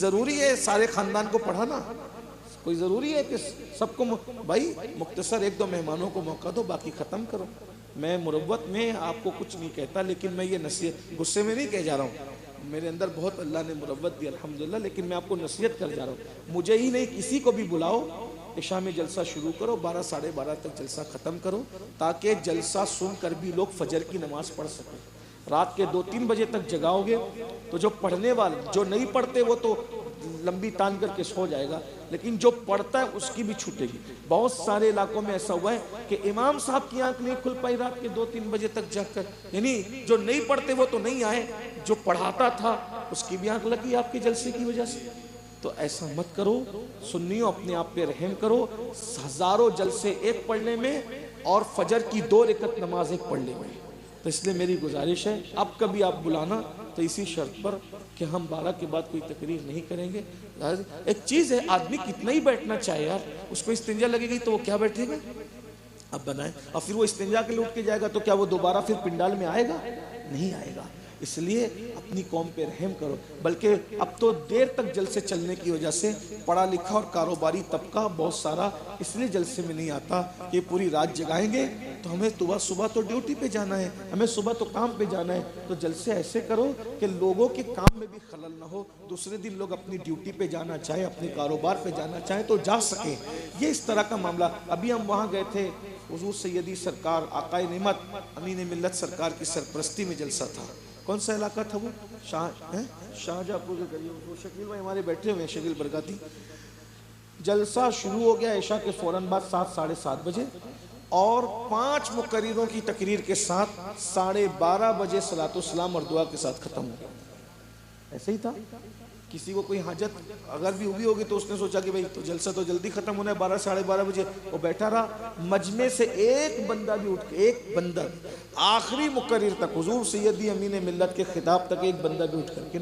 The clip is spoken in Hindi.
ज़रूरी है सारे ख़ानदान को पढ़ाना? कोई ज़रूरी है कि सबको? भाई मुख्तसर एक दो मेहमानों को मौका दो, बाकी ख़त्म करो। मैं मुरव्वत में आपको कुछ नहीं कहता, लेकिन मैं ये नसीहत गुस्से में नहीं कह जा रहा हूँ। मेरे अंदर बहुत अल्लाह ने मुरव्वत दी अल्हम्दुलिल्लाह, लेकिन मैं आपको नसीहत कर जा रहा हूँ। मुझे ही नहीं, किसी को भी बुलाओ, इशा में जलसा शुरू करो, 12 साढ़े 12 तक जलसा ख़त्म करो, ताकि जलसा सुन कर भी लोग फजर की नमाज़ पढ़ सकें। रात के 2-3 बजे तक जगाओगे तो जो पढ़ने वाले, जो नहीं पढ़ते वो तो लंबी तान करके सो जाएगा, लेकिन जो पढ़ता है उसकी भी छूटेगी। बहुत सारे इलाकों में ऐसा हुआ है कि इमाम साहब की आंख नहीं खुल पाई रात के 2-3 बजे तक जाकर, यानी जो नहीं पढ़ते वो तो नहीं आए, जो पढ़ाता था उसकी भी आंख लगी आपके जलसे की वजह से। तो ऐसा मत करो सुन्नियों, अपने आप पे रहम करो। हजारों जलसे एक पढ़ने में और फजर की 2 रकत नमाज एक पढ़ने में। तो इसलिए मेरी गुजारिश है, अब कभी आप बुलाना तो इसी शर्त पर कि हम 12 के बाद कोई तकरीर नहीं करेंगे। एक चीज़ है, आदमी कितना ही बैठना चाहे यार, उसको इस्तिंजा लगेगी तो वो क्या बैठेगा? अब बनाए और फिर वो इस्तिंजा के लिए उठ के जाएगा तो क्या वो दोबारा फिर पिंडाल में आएगा? नहीं आएगा। इसलिए अपनी कौम पे रहम करो। बल्कि अब तो देर तक जलसे चलने की वजह से पढ़ा लिखा और कारोबारी तबका बहुत सारा इसलिए जलसे में नहीं आता कि पूरी रात जगाएंगे तो हमें सुबह तो ड्यूटी पे जाना है, हमें सुबह तो काम पे जाना है। तो जलसे ऐसे करो कि लोगों के काम में भी खलल ना हो, दूसरे दिन लोग अपनी ड्यूटी पे जाना चाहे, अपने कारोबार पे जाना चाहे तो जा सके। ये इस तरह का मामला। अभी हम वहाँ गए थे, हुजूर सैयदी सरकार आकाए नेमत अमीन मिल्लत सरकार की सरपरस्ती में जलसा था। कौन सा इलाका था वो? शाहजहाँपुर के करीब। वो शकील भाई हमारे बैठे हुए हैं, शकील बरकाती। जलसा शुरू हो गया ईशा के फ़ौरन बाद 7 साढ़े 7 बजे और 5 मुकर्रिरों की तकरीर के साथ 12:30 बजे सलातो सलाम और दुआ के साथ ख़त्म हो गया। ऐसे ही था। किसी को कोई हाजत अगर भी हुई होगी तो उसने सोचा कि भाई तो जलसा तो जल्दी ख़त्म होना है, 12 साढ़े 12 बजे वो बैठा रहा। मजमे से एक बंदा भी उठ के, एक बंदा आखिरी मुकर्रिर तक, हुजूर सैयदी अमीन मिल्लत के खिताब तक एक बंदा भी उठ करके नहीं